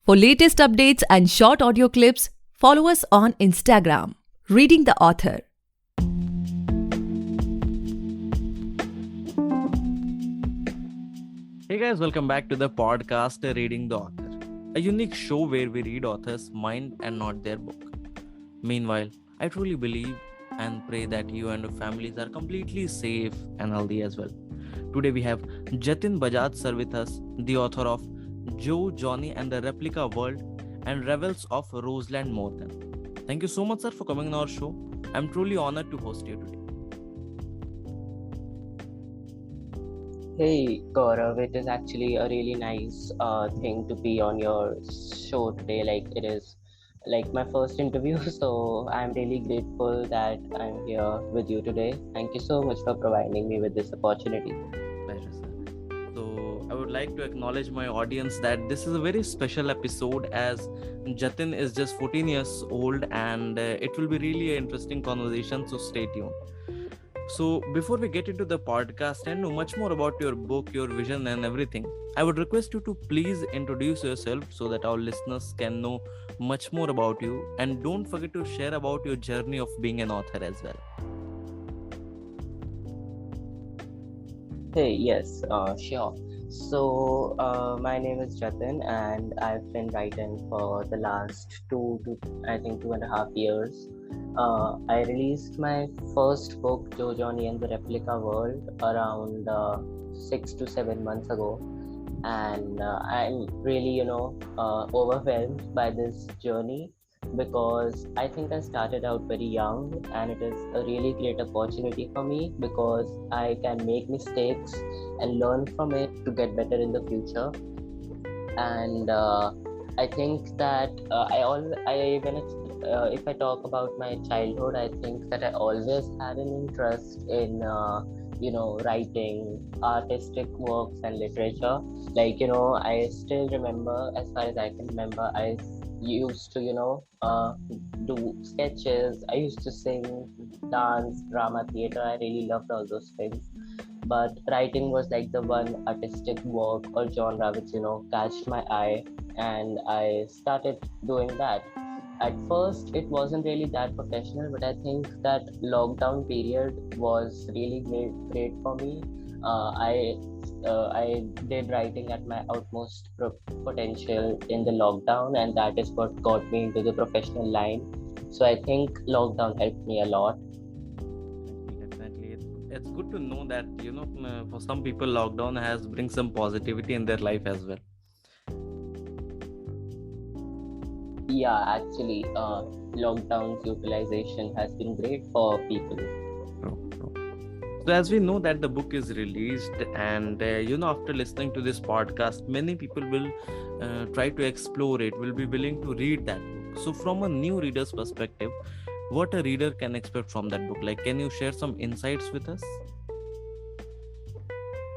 For latest updates and short audio clips, follow us on Instagram, Reading the Author. Hey guys, welcome back to the podcast Reading the Author, a unique show where we read authors' mind and not their book. Meanwhile, I truly believe and pray that you and your families are completely safe and healthy as well. Today we have Jatin Bajaj sir with us, the author of Joe, Johnny and the Replica World and Ravels of Roseland Morgan. Thank you so much sir for coming on our show. I'm truly honored to host you today. Hey Gaurav, it is actually a really nice thing to be on your show today. It is like my first interview, so I'm really grateful that I'm here with you today. Thank you so much for providing me with this opportunity. Pleasure, sir. So, I would like to acknowledge my audience that this is a very special episode as Jatin is just 14 years old and it will be really an interesting conversation. So, stay tuned. So, before we get into the podcast and know much more about your book, your vision, and everything, I would request you to please introduce yourself so that our listeners can know much more about you. And don't forget to share about your journey of being an author as well. Hey, yes, sure. So, my name is Jatin, and I've been writing for the last 2.5 years. I released my first book, Joe, Johnny and the Replica World, around 6 to 7 months ago, and I'm really, overwhelmed by this journey because I think I started out very young, and it is a really great opportunity for me because I can make mistakes and learn from it to get better in the future. And I think that if I talk about my childhood, I think that I always had an interest in writing artistic works and literature. I still remember, as far as I can remember, I used to do sketches. I used to sing, dance, drama, theater. I really loved all those things, but writing was like the one artistic work or genre which catched my eye, and I started doing that. At first it wasn't really that professional, but I think that lockdown period was really great for me. I did writing at my utmost potential in the lockdown, and that is what got me into the professional line. So I think lockdown helped me a lot. Definitely. It's good to know that, for some people, lockdown has bring some positivity in their life as well. Yeah, actually, lockdown's utilization has been great for people. So as we know that the book is released and after listening to this podcast, many people will try to explore it, will be willing to read that book. So from a new reader's perspective, what a reader can expect from that book? Like, can you share some insights with us?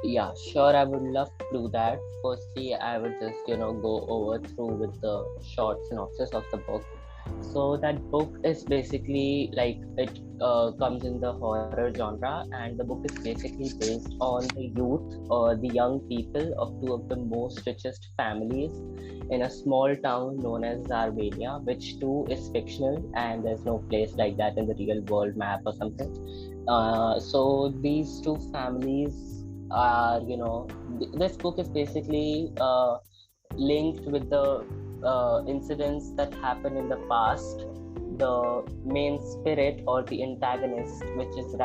Yeah, sure, I would love to do that. Firstly, I would just go over through with the short synopsis of the book. So that book is basically it comes in the horror genre, and the book is basically based on the youth or the young people of two of the most richest families in a small town known as Armenia, which too is fictional, and there's no place like that in the real world map or something. So these two families are, this book is basically linked with the incidents that happen in the past. The main spirit or the antagonist, which is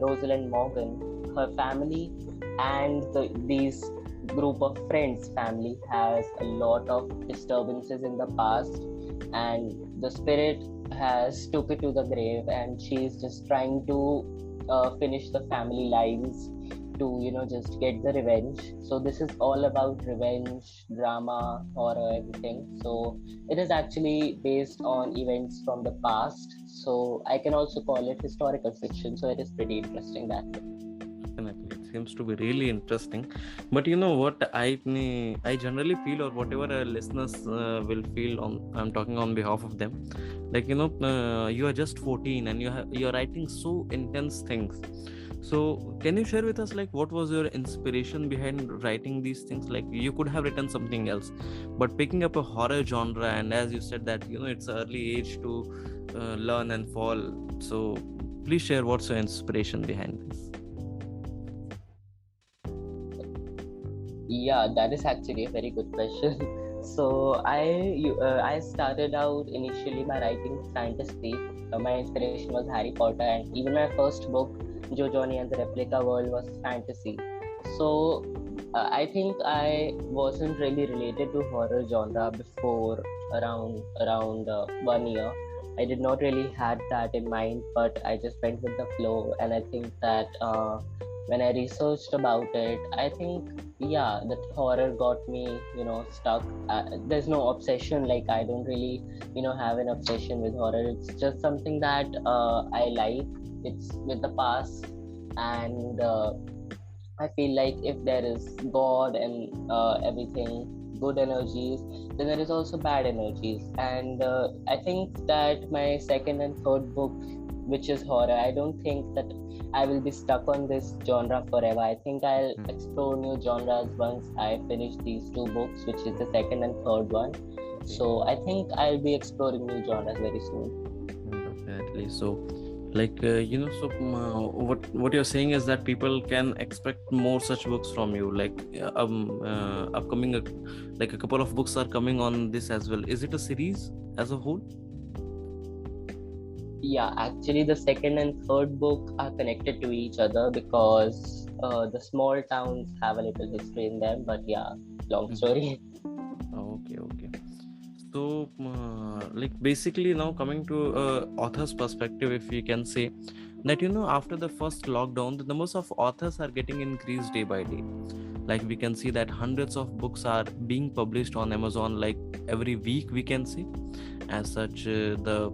Roseland Morgan, her family, and these group of friends family has a lot of disturbances in the past, and the spirit has took it to the grave, and she's just trying to finish the family lines to just get the revenge. So this is all about revenge, drama, horror, everything. So it is actually based on events from the past, so I can also call it historical fiction. So it is pretty interesting that way. Definitely, it seems to be really interesting. But you know what I generally feel, or whatever our listeners will feel I'm talking on behalf of them. You are just 14 and you're writing so intense things. So can you share with us, like, what was your inspiration behind writing these things? Like, you could have written something else, but picking up a horror genre, and as you said that, it's early age to learn and fall. So please share what's your inspiration behind this. Yeah, that is actually a very good question. So I started out initially by writing fantasy. My inspiration was Harry Potter, and even my first book, Jo Johnny and the Replica World, was fantasy. So I think I wasn't really related to horror genre before around 1 year. I did not really had that in mind, but I just went with the flow, and I think that when I researched about it, I think yeah, that horror got me, stuck. There's no obsession. Like I don't really, have an obsession with horror. It's just something that I like. It's with the past, and I feel like if there is God and everything, good energies, then there is also bad energies. And I think that my second and third book, which is horror, I don't think that I will be stuck on this genre forever. I think I'll explore new genres once I finish these two books, which is the second and third one. So I think I'll be exploring new genres very soon. Definitely. So, like, what you're saying is that people can expect more such books from you. Like, upcoming, like a couple of books are coming on this as well. Is it a series as a whole? Yeah, actually, the second and third book are connected to each other because the small towns have a little history in them. But yeah, long story. Okay. So, like, basically, now coming to author's perspective, if we can say that, after the first lockdown, the numbers of authors are getting increased day by day. Like, we can see that hundreds of books are being published on Amazon, like every week, we can see. As such, the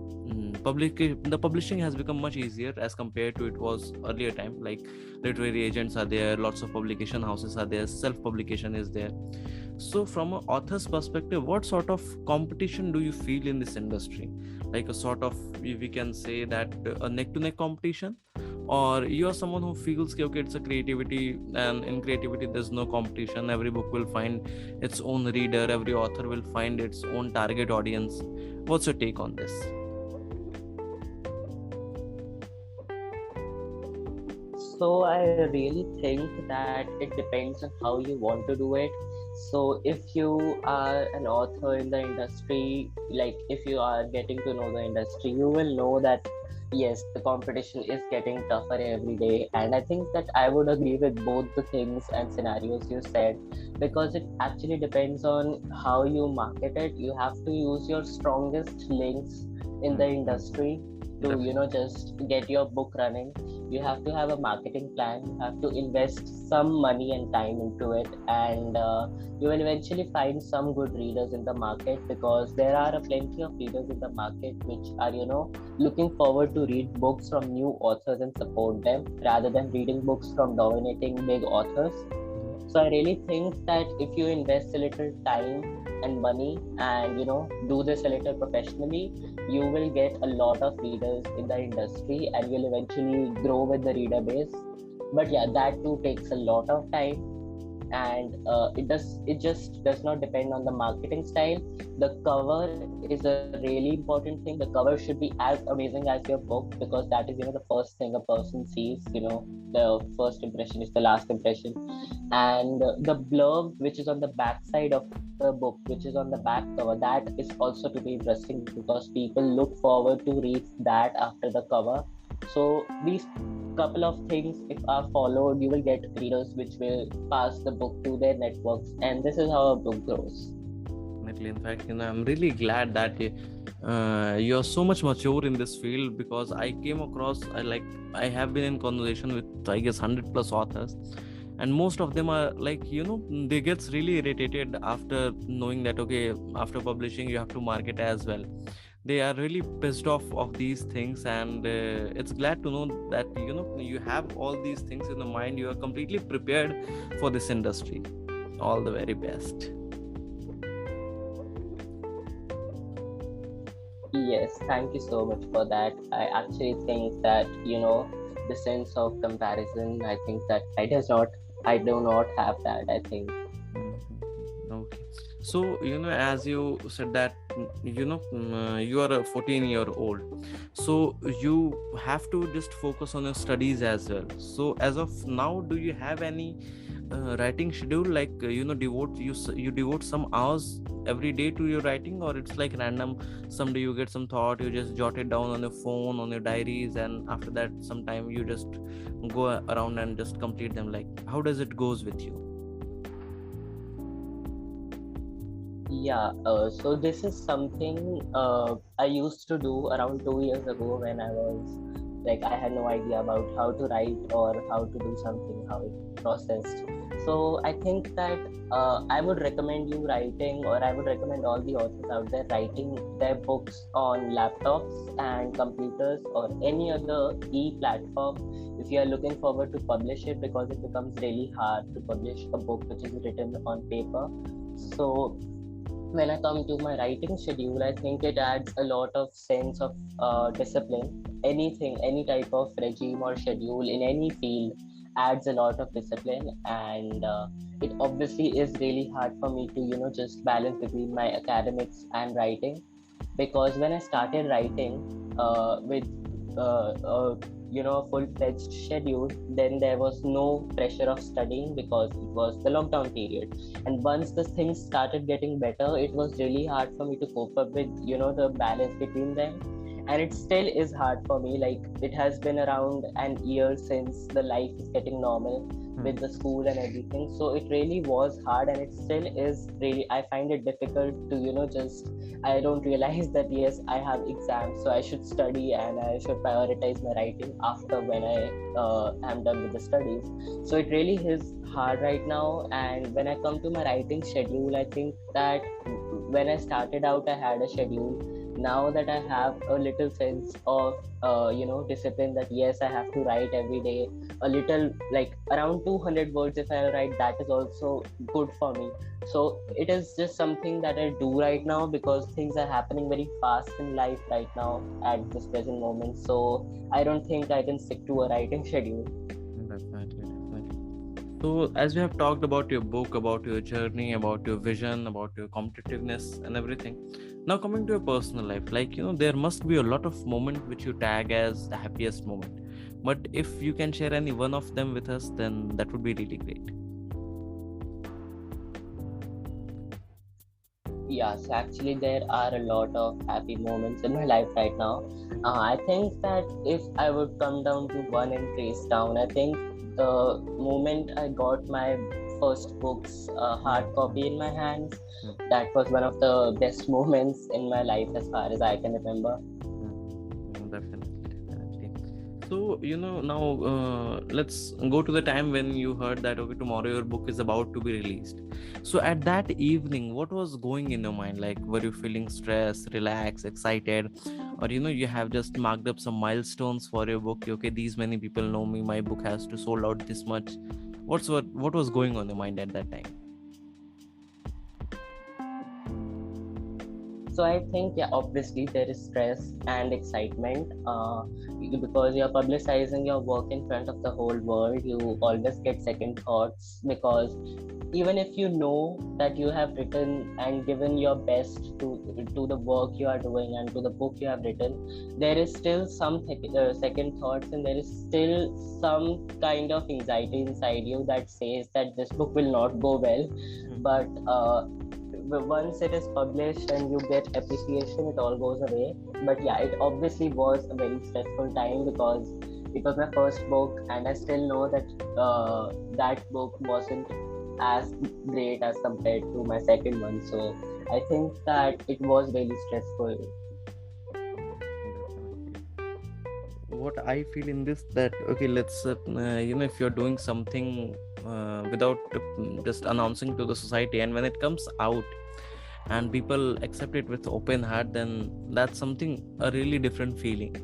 publishing has become much easier as compared to it was earlier time. Like, literary agents are there, lots of publication houses are there, self publication is there. So from an author's perspective, what sort of competition do you feel in this industry? Like a sort of, we can say that a neck to neck competition, or you are someone who feels okay, it's a creativity, and in creativity there's no competition. Every book will find its own reader, every author will find its own target audience. What's your take on this? So I really think that it depends on how you want to do it. So if you are an author in the industry, like if you are getting to know the industry, you will know that yes, the competition is getting tougher every day. And I think that I would agree with both the things and scenarios you said, because it actually depends on how you market it. You have to use your strongest links in the industry to just get your book running. You have to have a marketing plan, you have to invest some money and time into it, and you will eventually find some good readers in the market, because there are plenty of readers in the market which are looking forward to read books from new authors and support them rather than reading books from dominating big authors. So I really think that if you invest a little time and money and do this a little professionally, you will get a lot of readers in the industry and you'll eventually grow with the reader base. But yeah, that too takes a lot of time, and it just does not depend on the marketing style. The cover is a really important thing. The cover should be as amazing as your book, because that is the first thing a person sees. The first impression is the last impression. And the blurb which is on the back side of the book, which is on the back cover, that is also to be interesting, because people look forward to read that after the cover. So these couple of things, if are followed, you will get readers which will pass the book to their networks, and this is how a book grows. Definitely. In fact, I'm really glad that you're so much mature in this field, because I came across, I have been in conversation with, I guess, 100 plus authors, and most of them are like, they gets really irritated after knowing that, okay, after publishing you have to market as well. They are really pissed off of these things, and it's glad to know that you have all these things in the mind. You are completely prepared for this industry. All the very best. Yes, thank you so much for that. I actually think that the sense of comparison. I think that I do not have that, I think. Okay. So, as you said that, you are a 14-year-old. So, you have to just focus on your studies as well. So, as of now, do you have any writing schedule? Like, you devote some hours every day to your writing, or it's like random? Someday you get some thought, you just jot it down on your phone, on your diaries, and after that, sometime you just go around and just complete them. Like, how does it goes with you? Yeah, so this is something I used to do around 2 years ago when I was like, I had no idea about how to write or how to do something, how it processed. So I think that I would recommend you writing, or I would recommend all the authors out there writing their books on laptops and computers or any other e-platform if you are looking forward to publish it, because it becomes really hard to publish a book which is written on paper. So when I come to my writing schedule, I think it adds a lot of sense of discipline. Anything, any type of regime or schedule in any field adds a lot of discipline, and it obviously is really hard for me to, just balance between my academics and writing, because when I started writing with a full-fledged schedule, then there was no pressure of studying because it was the lockdown period. And once the things started getting better, it was really hard for me to cope up with the balance between them. And it still is hard for me. Like, it has been around an year since the life is getting normal with the school and everything, so it really was hard, and it still is really, I find it difficult to just, I don't realize that yes, I have exams, so I should study and I should prioritize my writing after when I am done with the studies. So it really is hard right now. And when I come to my writing schedule, I think that when I started out, I had a schedule. Now that I have a little sense of discipline, that yes, I have to write every day a little, like around 200 words if I write, that is also good for me. So it is just something that I do right now, because things are happening very fast in life right now at this present moment. So I don't think I can stick to a writing schedule. Definitely. So, as we have talked about your book, about your journey, about your vision, about your competitiveness and everything, now coming to your personal life, like, there must be a lot of moments which you tag as the happiest moment. But if you can share any one of them with us, then that would be really great. Yes, actually, there are a lot of happy moments in my life right now. I think that if I would come down to one and trace down, I think the moment I got my first book's hard copy in my hands, that was one of the best moments in my life as far as I can remember. Definitely. So, now let's go to the time when you heard that, okay, tomorrow your book is about to be released. So at that evening, what was going in your mind? Like, were you feeling stressed, relaxed, excited? Or, you have just marked up some milestones for your book. Okay, these many people know me. My book has to sold out this much. What was going on in your mind at that time? So I think, yeah, obviously there is stress and excitement because you're publicizing your work in front of the whole world. You always get second thoughts, because even if you know that you have written and given your best to the work you are doing and to the book you have written, there is still some second thoughts, and there is still some kind of anxiety inside you that says that this book will not go well. But once it is published and you get appreciation, it all goes away. But yeah, it obviously was a very stressful time, because it was my first book, and I still know that that book wasn't as great as compared to my second one. So I think that it was really stressful. What I feel in this, that okay, let's if you're doing something without just announcing to the society, and when it comes out and people accept it with open heart, then that's something, a really different feeling.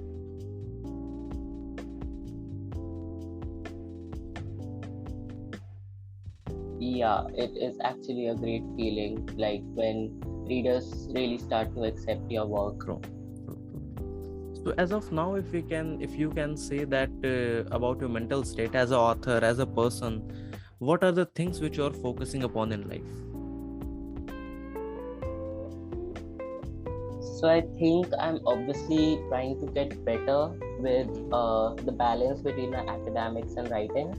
Yeah, it is actually a great feeling, like when readers really start to accept your work. So as of now, if you can say that about your mental state as an author, as a person, what are the things which you are focusing upon in life? So I think I'm obviously trying to get better with the balance between my academics and writing.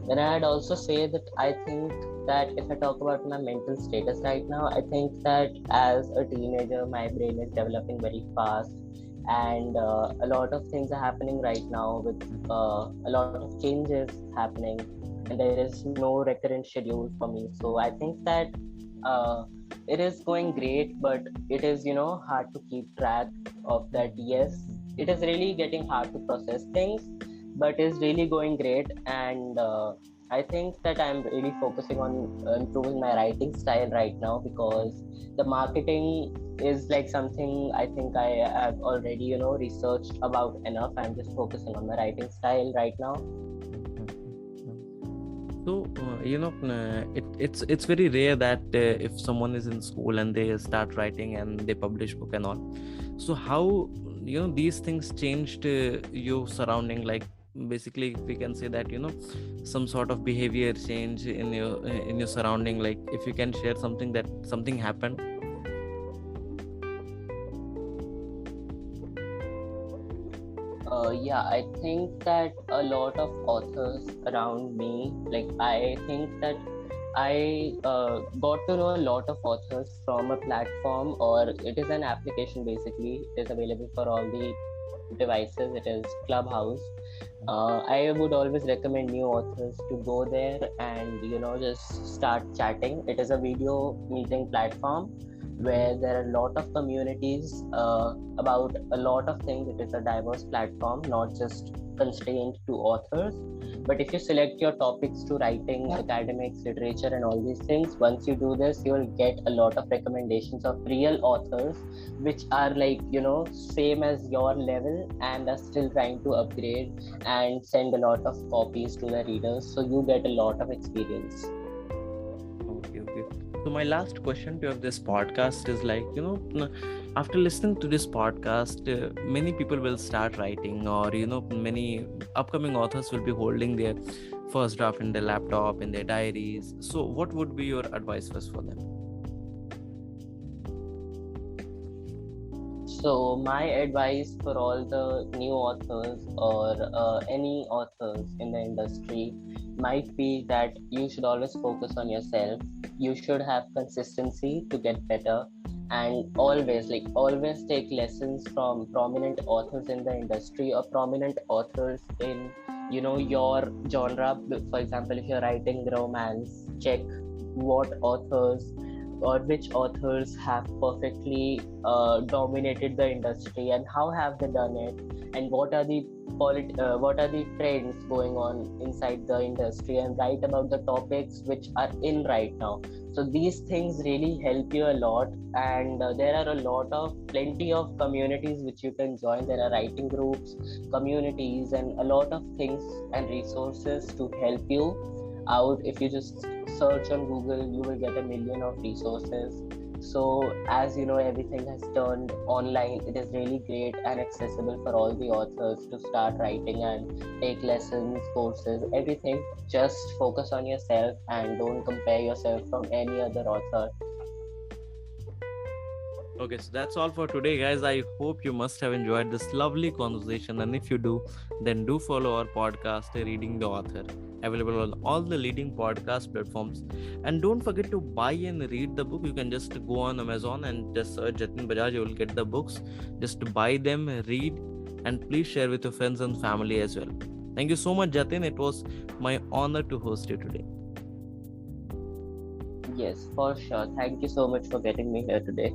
Then I'd also say that I think that if I talk about my mental status right now, I think that as a teenager, my brain is developing very fast, and a lot of things are happening right now with a lot of changes happening, and there is no recurrent schedule for me. So I think that uh, it is going great, but it is hard to keep track of that. Yes, it is really getting hard to process things, but it's really going great. And I think that I'm really focusing on improving my writing style right now, because the marketing is like something I think I have already researched about enough. I'm just focusing on my writing style right now. So it's very rare that if someone is in school and they start writing and they publish book and all. So how these things changed your surrounding? Like basically, we can say that some sort of behavior change in your surrounding. Like if you can share something that something happened. Yeah, I think that a lot of authors around me, like I think that I got to know a lot of authors from a platform, or it is an application basically. It is available for all the devices. It is Clubhouse. I would always recommend new authors to go there and just start chatting. It is a video meeting platform where there are a lot of communities about a lot of things. It is a diverse platform, not just constrained to authors. But if you select your topics to writing, academics, literature, and all these things, once you do this, you will get a lot of recommendations of real authors, which are like, same as your level and are still trying to upgrade and send a lot of copies to the readers. So you get a lot of experience. Okay. So my last question to this podcast is like, after listening to this podcast, many people will start writing, or many upcoming authors will be holding their first draft in their laptop, in their diaries. So what would be your advice first for them? So my advice for all the new authors, or any authors in the industry, might be that you should always focus on yourself. You should have consistency to get better, and always take lessons from prominent authors in the industry, or prominent authors in your genre. For example, if you're writing romance, check what authors or which authors have perfectly dominated the industry, and how have they done it, and what are the trends going on inside the industry, and write about the topics which are in right now. So these things really help you a lot, and there are plenty of communities which you can join. There are writing groups, communities, and a lot of things and resources to help you out. If you just search on Google, you will get a million of resources. So as everything has turned online, it is really great and accessible for all the authors to start writing and take lessons, courses, everything. Just focus on yourself and don't compare yourself from any other author. Okay, so that's all for today, guys. I hope you must have enjoyed this lovely conversation. And if you do, then do follow our podcast, Reading the Author, available on all the leading podcast platforms. And don't forget to buy and read the book. You can just go on Amazon and just search Jatin Bajaj. You will get the books. Just buy them, read, and please share with your friends and family as well. Thank you so much, Jatin. It was my honor to host you today. Yes, for sure. Thank you so much for getting me here today.